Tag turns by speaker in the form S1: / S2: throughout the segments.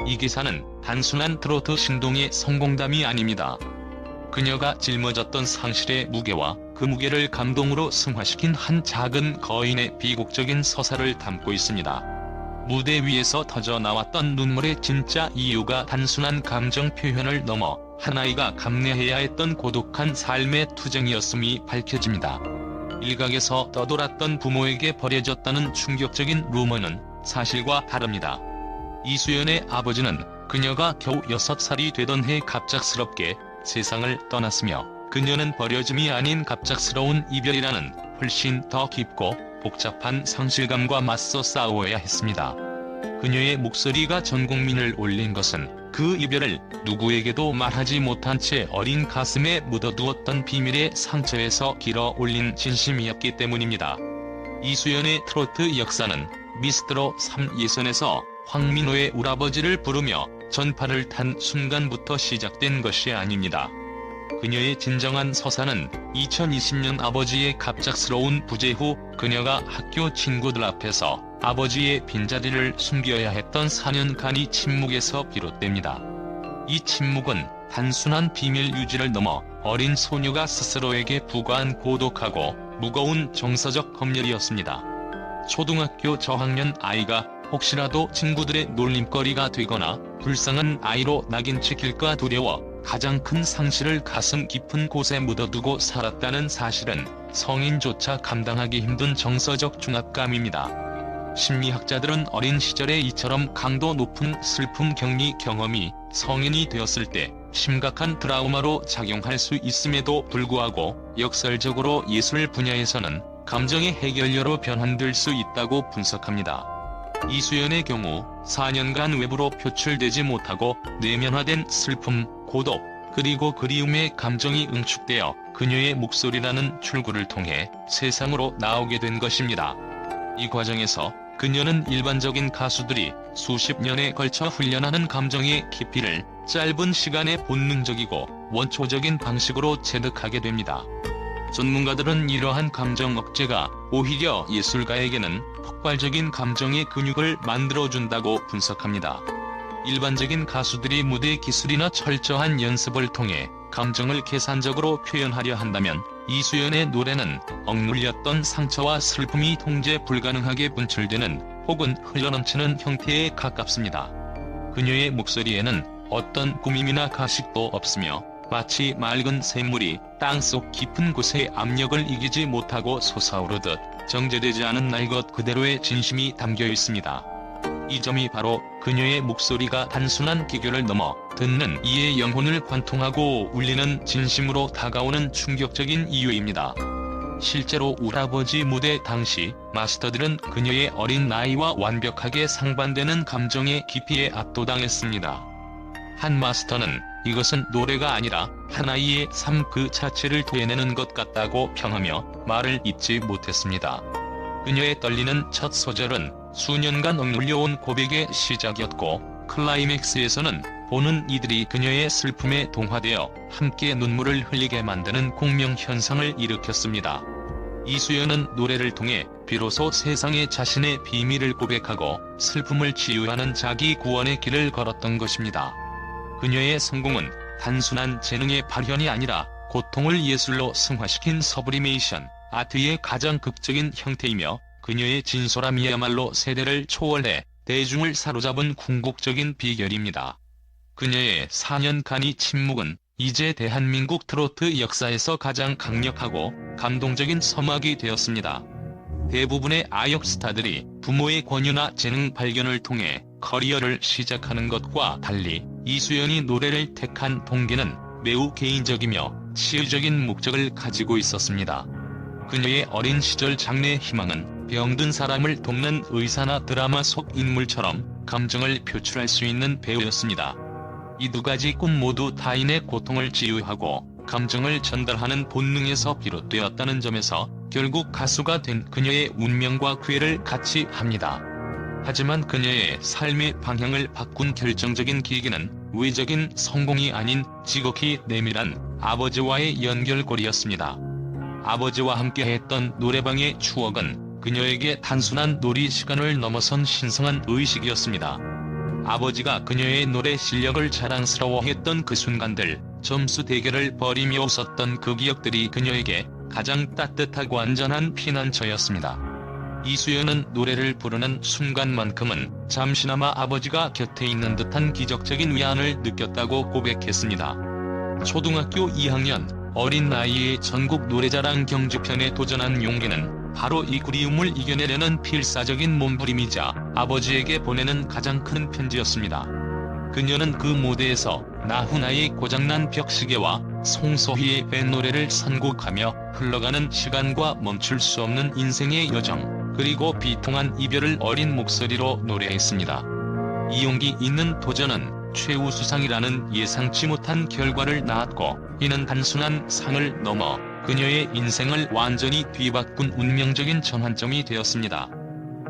S1: 이 기사는 단순한 트로트 신동의 성공담이 아닙니다. 그녀가 짊어졌던 상실의 무게와 그 무게를 감동으로 승화시킨 한 작은 거인의 비극적인 서사를 담고 있습니다. 무대 위에서 터져 나왔던 눈물의 진짜 이유가 단순한 감정 표현을 넘어 한 아이가 감내해야 했던 고독한 삶의 투쟁이었음이 밝혀집니다. 일각에서 떠돌았던 부모에게 버려졌다는 충격적인 루머는 사실과 다릅니다. 이수연의 아버지는 그녀가 겨우 6살이 되던 해 갑작스럽게 세상을 떠났으며, 그녀는 버려짐이 아닌 갑작스러운 이별이라는 훨씬 더 깊고 복잡한 상실감과 맞서 싸워야 했습니다. 그녀의 목소리가 전 국민을 울린 것은 그 이별을 누구에게도 말하지 못한 채 어린 가슴에 묻어두었던 비밀의 상처에서 길어 올린 진심이었기 때문입니다. 이수연의 트로트 역사는 미스트롯 3 예선에서 황민호의 울아버지를 부르며 전파를 탄 순간부터 시작된 것이 아닙니다. 그녀의 진정한 서사는 2020년 아버지의 갑작스러운 부재 후 그녀가 학교 친구들 앞에서 아버지의 빈자리를 숨겨야 했던 4년간의 침묵에서 비롯됩니다. 이 침묵은 단순한 비밀 유지를 넘어 어린 소녀가 스스로에게 부과한 고독하고 무거운 정서적 검열이었습니다. 초등학교 저학년 아이가 혹시라도 친구들의 놀림거리가 되거나 불쌍한 아이로 낙인 찍힐까 두려워 가장 큰 상실을 가슴 깊은 곳에 묻어두고 살았다는 사실은 성인조차 감당하기 힘든 정서적 중압감입니다. 심리학자들은 어린 시절에 이처럼 강도 높은 슬픔 격리 경험이 성인이 되었을 때 심각한 트라우마로 작용할 수 있음에도 불구하고 역설적으로 예술 분야에서는 감정의 해결료로 변환될 수 있다고 분석합니다. 이수연의 경우 4년간 외부로 표출되지 못하고 내면화된 슬픔, 고독, 그리고 그리움의 감정이 응축되어 그녀의 목소리라는 출구를 통해 세상으로 나오게 된 것입니다. 이 과정에서 그녀는 일반적인 가수들이 수십 년에 걸쳐 훈련하는 감정의 깊이를 짧은 시간에 본능적이고 원초적인 방식으로 체득하게 됩니다. 전문가들은 이러한 감정 억제가 오히려 예술가에게는 폭발적인 감정의 근육을 만들어준다고 분석합니다. 일반적인 가수들이 무대 기술이나 철저한 연습을 통해 감정을 계산적으로 표현하려 한다면, 이수연의 노래는 억눌렸던 상처와 슬픔이 통제 불가능하게 분출되는 혹은 흘러넘치는 형태에 가깝습니다. 그녀의 목소리에는 어떤 꾸밈이나 가식도 없으며 마치 맑은 샘물이 땅속 깊은 곳의 압력을 이기지 못하고 솟아오르듯 정제되지 않은 날 것 그대로의 진심이 담겨 있습니다. 이 점이 바로 그녀의 목소리가 단순한 기교를 넘어 듣는 이의 영혼을 관통하고 울리는 진심으로 다가오는 충격적인 이유입니다. 실제로 울아버지 무대 당시 마스터들은 그녀의 어린 나이와 완벽하게 상반되는 감정의 깊이에 압도당했습니다. 한 마스터는 이것은 노래가 아니라 한 아이의 삶 그 자체를 되뇌는 것 같다고 평하며 말을 잇지 못했습니다. 그녀의 떨리는 첫 소절은 수년간 억눌려온 고백의 시작이었고, 클라이맥스에서는 보는 이들이 그녀의 슬픔에 동화되어 함께 눈물을 흘리게 만드는 공명현상을 일으켰습니다. 이수연은 노래를 통해 비로소 세상에 자신의 비밀을 고백하고 슬픔을 치유하는 자기 구원의 길을 걸었던 것입니다. 그녀의 성공은 단순한 재능의 발현이 아니라 고통을 예술로 승화시킨 서브리메이션, 아트의 가장 극적인 형태이며, 그녀의 진솔함이야말로 세대를 초월해 대중을 사로잡은 궁극적인 비결입니다. 그녀의 4년간의 침묵은 이제 대한민국 트로트 역사에서 가장 강력하고 감동적인 서막이 되었습니다. 대부분의 아역 스타들이 부모의 권유나 재능 발견을 통해 커리어를 시작하는 것과 달리 이수연이 노래를 택한 동기는 매우 개인적이며 치유적인 목적을 가지고 있었습니다. 그녀의 어린 시절 장래 희망은 병든 사람을 돕는 의사나 드라마 속 인물처럼 감정을 표출할 수 있는 배우였습니다. 이 두 가지 꿈 모두 타인의 고통을 치유하고 감정을 전달하는 본능에서 비롯되었다는 점에서 결국 가수가 된 그녀의 운명과 기회를 같이 합니다. 하지만 그녀의 삶의 방향을 바꾼 결정적인 계기는 외적인 성공이 아닌 지극히 내밀한 아버지와의 연결고리였습니다. 아버지와 함께했던 노래방의 추억은 그녀에게 단순한 놀이 시간을 넘어선 신성한 의식이었습니다. 아버지가 그녀의 노래 실력을 자랑스러워했던 그 순간들, 점수 대결을 벌이며 웃었던 그 기억들이 그녀에게 가장 따뜻하고 안전한 피난처였습니다. 이수연은 노래를 부르는 순간만큼은 잠시나마 아버지가 곁에 있는 듯한 기적적인 위안을 느꼈다고 고백했습니다. 초등학교 2학년, 어린 나이에 전국 노래자랑 경주편에 도전한 용기는 바로 이 그리움을 이겨내려는 필사적인 몸부림이자 아버지에게 보내는 가장 큰 편지였습니다. 그녀는 그 무대에서 나훈아의 고장난 벽시계와 송소희의 뱃노래를 선곡하며 흘러가는 시간과 멈출 수 없는 인생의 여정, 그리고 비통한 이별을 어린 목소리로 노래했습니다. 이 용기 있는 도전은 최우수상이라는 예상치 못한 결과를 낳았고, 이는 단순한 상을 넘어 그녀의 인생을 완전히 뒤바꾼 운명적인 전환점이 되었습니다.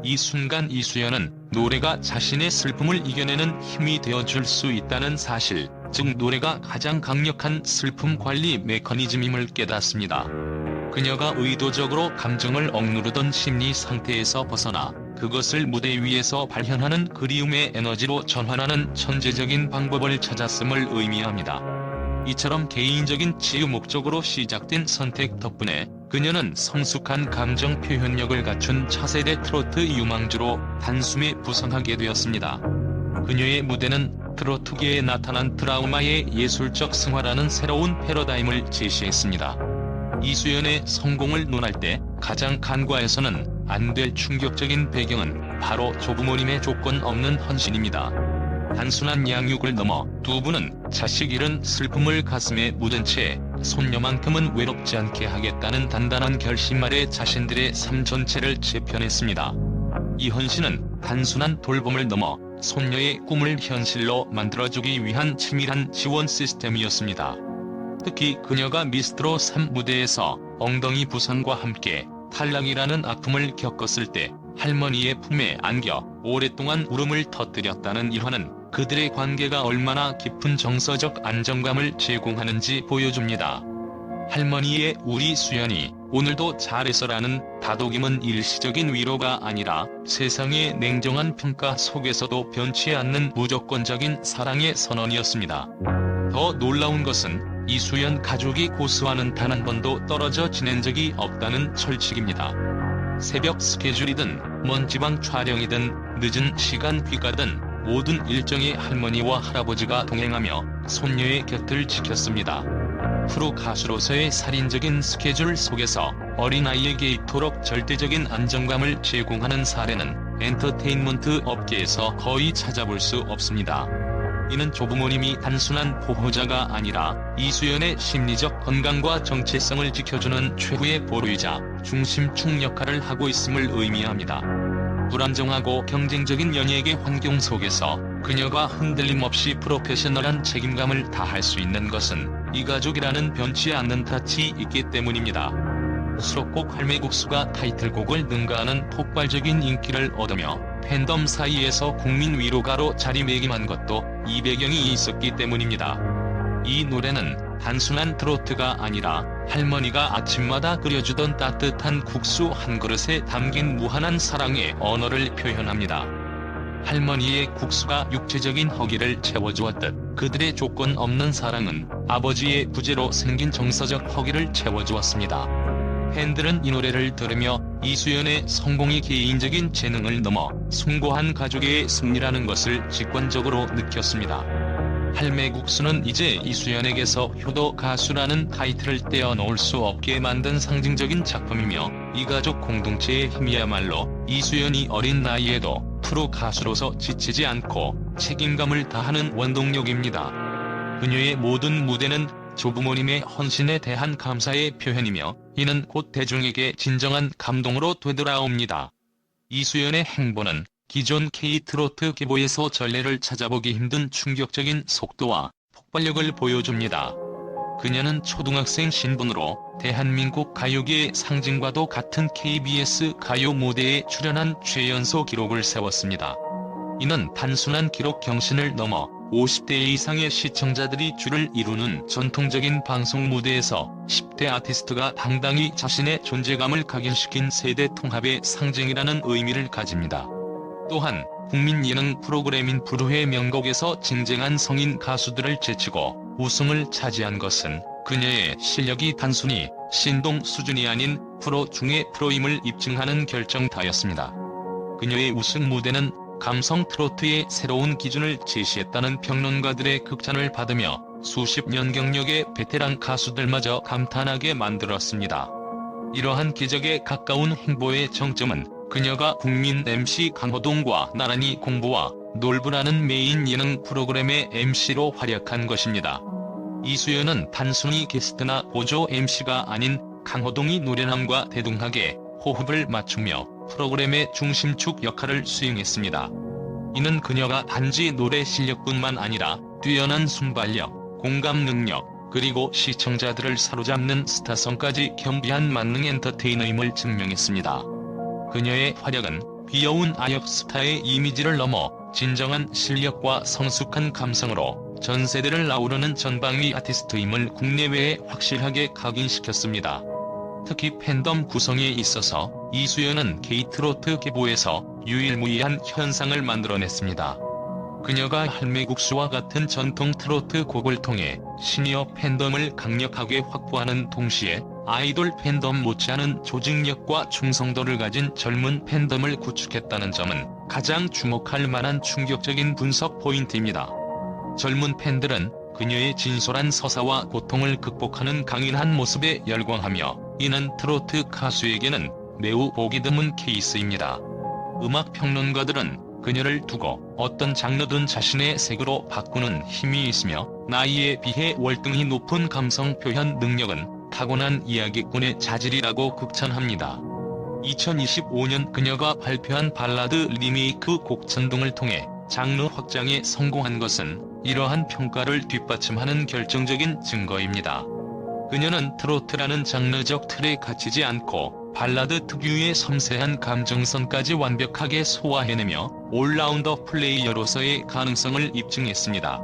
S1: 이 순간 이수연은 노래가 자신의 슬픔을 이겨내는 힘이 되어줄 수 있다는 사실, 즉 노래가 가장 강력한 슬픔 관리 메커니즘임을 깨닫습니다. 그녀가 의도적으로 감정을 억누르던 심리 상태에서 벗어나 그것을 무대 위에서 발현하는 그리움의 에너지로 전환하는 천재적인 방법을 찾았음을 의미합니다. 이처럼 개인적인 치유 목적으로 시작된 선택 덕분에 그녀는 성숙한 감정 표현력을 갖춘 차세대 트로트 유망주로 단숨에 부상하게 되었습니다. 그녀의 무대는 트로트계에 나타난 트라우마의 예술적 승화라는 새로운 패러다임을 제시했습니다. 이수연의 성공을 논할 때 가장 간과해서는 안 될 충격적인 배경은 바로 조부모님의 조건 없는 헌신입니다. 단순한 양육을 넘어 두 분은 자식 잃은 슬픔을 가슴에 묻은 채 손녀만큼은 외롭지 않게 하겠다는 단단한 결심 아래 자신들의 삶 전체를 재편했습니다. 이 헌신은 단순한 돌봄을 넘어 손녀의 꿈을 현실로 만들어주기 위한 치밀한 지원 시스템이었습니다. 특히 그녀가 미스트롯 3 무대에서 엉덩이 부상과 함께 탈락이라는 아픔을 겪었을 때 할머니의 품에 안겨 오랫동안 울음을 터뜨렸다는 일화는 그들의 관계가 얼마나 깊은 정서적 안정감을 제공하는지 보여줍니다. 할머니의 "우리 수연이 오늘도 잘해서라는 다독임은 일시적인 위로가 아니라 세상의 냉정한 평가 속에서도 변치 않는 무조건적인 사랑의 선언이었습니다. 더 놀라운 것은 이수연 가족이 고수와는 단 한 번도 떨어져 지낸 적이 없다는 철칙입니다. 새벽 스케줄이든 먼 지방 촬영이든 늦은 시간 귀가든 모든 일정에 할머니와 할아버지가 동행하며 손녀의 곁을 지켰습니다. 프로 가수로서의 살인적인 스케줄 속에서 어린아이에게 이토록 절대적인 안정감을 제공하는 사례는 엔터테인먼트 업계에서 거의 찾아볼 수 없습니다. 이는 조부모님이 단순한 보호자가 아니라 이수연의 심리적 건강과 정체성을 지켜주는 최후의 보루이자 중심축 역할을 하고 있음을 의미합니다. 불안정하고 경쟁적인 연예계 환경 속에서 그녀가 흔들림 없이 프로페셔널한 책임감을 다할 수 있는 것은 이 가족이라는 변치 않는 닻이 있기 때문입니다. 수록곡 할매국수가 타이틀곡을 능가하는 폭발적인 인기를 얻으며 팬덤 사이에서 국민 위로가로 자리매김한 것도 이 배경이 있었기 때문입니다. 이 노래는 단순한 트로트가 아니라 할머니가 아침마다 끓여주던 따뜻한 국수 한 그릇에 담긴 무한한 사랑의 언어를 표현합니다. 할머니의 국수가 육체적인 허기를 채워주었듯 그들의 조건 없는 사랑은 아버지의 부재로 생긴 정서적 허기를 채워주었습니다. 팬들은 이 노래를 들으며 이수연의 성공이 개인적인 재능을 넘어 숭고한 가족의 승리라는 것을 직관적으로 느꼈습니다. 할매국수는 이제 이수연에게서 효도 가수라는 타이틀을 떼어놓을 수 없게 만든 상징적인 작품이며 이 가족 공동체의 힘이야말로 이수연이 어린 나이에도 프로 가수로서 지치지 않고 책임감을 다하는 원동력입니다. 그녀의 모든 무대는 조부모님의 헌신에 대한 감사의 표현이며 이는 곧 대중에게 진정한 감동으로 되돌아옵니다. 이수연의 행보는 기존 K-트로트 기보에서 전례를 찾아보기 힘든 충격적인 속도와 폭발력을 보여줍니다. 그녀는 초등학생 신분으로 대한민국 가요계의 상징과도 같은 KBS 가요 무대에 출연한 최연소 기록을 세웠습니다. 이는 단순한 기록 경신을 넘어 50대 이상의 시청자들이 줄을 이루는 전통적인 방송 무대에서 10대 아티스트가 당당히 자신의 존재감을 각인시킨 세대 통합의 상징이라는 의미를 가집니다. 또한 국민 예능 프로그램인 불후의 명곡에서 쟁쟁한 성인 가수들을 제치고 우승을 차지한 것은 그녀의 실력이 단순히 신동 수준이 아닌 프로 중의 프로임을 입증하는 결정타였습니다. 그녀의 우승 무대는 감성 트로트의 새로운 기준을 제시했다는 평론가들의 극찬을 받으며 수십 년 경력의 베테랑 가수들마저 감탄하게 만들었습니다. 이러한 기적에 가까운 행보의 정점은 그녀가 국민 MC 강호동과 나란히 공부와 놀부라는 메인 예능 프로그램의 MC로 활약한 것입니다. 이수연은 단순히 게스트나 보조 MC가 아닌 강호동이 노래남과 대등하게 호흡을 맞추며 프로그램의 중심축 역할을 수행했습니다. 이는 그녀가 단지 노래 실력뿐만 아니라 뛰어난 순발력, 공감 능력, 그리고 시청자들을 사로잡는 스타성까지 겸비한 만능 엔터테이너임을 증명했습니다. 그녀의 활약은 귀여운 아역 스타의 이미지를 넘어 진정한 실력과 성숙한 감성으로 전 세대를 아우르는 전방위 아티스트임을 국내외에 확실하게 각인시켰습니다. 특히 팬덤 구성에 있어서 이수연은 K-트로트 계보에서 유일무이한 현상을 만들어냈습니다. 그녀가 할매국수와 같은 전통 트로트 곡을 통해 시니어 팬덤을 강력하게 확보하는 동시에 아이돌 팬덤 못지않은 조직력과 충성도를 가진 젊은 팬덤을 구축했다는 점은 가장 주목할 만한 충격적인 분석 포인트입니다. 젊은 팬들은 그녀의 진솔한 서사와 고통을 극복하는 강인한 모습에 열광하며 이는 트로트 가수에게는 매우 보기 드문 케이스입니다. 음악 평론가들은 그녀를 두고 어떤 장르든 자신의 색으로 바꾸는 힘이 있으며 나이에 비해 월등히 높은 감성 표현 능력은 타고난 이야기꾼의 자질이라고 극찬합니다. 2025년 그녀가 발표한 발라드 리메이크 곡 천둥을 통해 장르 확장에 성공한 것은 이러한 평가를 뒷받침하는 결정적인 증거입니다. 그녀는 트로트라는 장르적 틀에 갇히지 않고 발라드 특유의 섬세한 감정선까지 완벽하게 소화해내며 올라운더 플레이어로서의 가능성을 입증했습니다.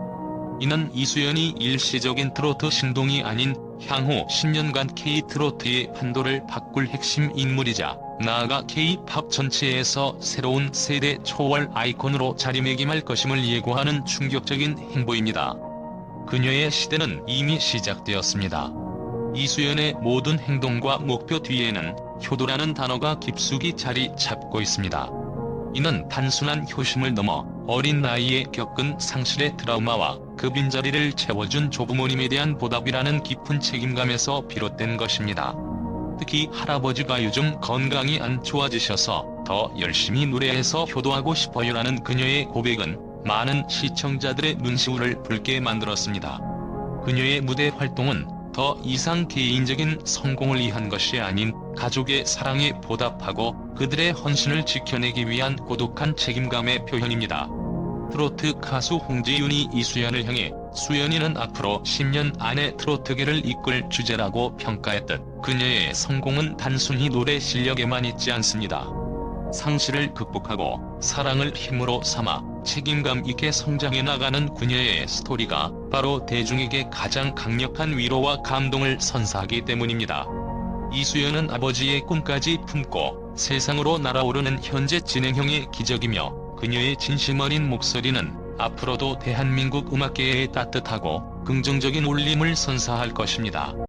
S1: 이는 이수연이 일시적인 트로트 신동이 아닌 향후 10년간 K-트로트의 판도를 바꿀 핵심 인물이자 나아가 K-팝 전체에서 새로운 세대 초월 아이콘으로 자리매김할 것임을 예고하는 충격적인 행보입니다. 그녀의 시대는 이미 시작되었습니다. 이수연의 모든 행동과 목표 뒤에는 효도라는 단어가 깊숙이 자리 잡고 있습니다. 이는 단순한 효심을 넘어 어린 나이에 겪은 상실의 트라우마와 그 빈자리를 채워준 조부모님에 대한 보답이라는 깊은 책임감에서 비롯된 것입니다. 특히 할아버지가 요즘 건강이 안 좋아지셔서 더 열심히 노래해서 효도하고 싶어요라는 그녀의 고백은 많은 시청자들의 눈시울을 붉게 만들었습니다. 그녀의 무대 활동은 더 이상 개인적인 성공을 위한 것이 아닌 가족의 사랑에 보답하고 그들의 헌신을 지켜내기 위한 고독한 책임감의 표현입니다. 트로트 가수 홍지윤이 이수연을 향해 수연이는 앞으로 10년 안에 트로트계를 이끌 주제라고 평가했듯 그녀의 성공은 단순히 노래 실력에만 있지 않습니다. 상실을 극복하고 사랑을 힘으로 삼아 책임감 있게 성장해 나가는 그녀의 스토리가 바로 대중에게 가장 강력한 위로와 감동을 선사하기 때문입니다. 이수연은 아버지의 꿈까지 품고 세상으로 날아오르는 현재 진행형의 기적이며 그녀의 진심 어린 목소리는 앞으로도 대한민국 음악계에 따뜻하고 긍정적인 울림을 선사할 것입니다.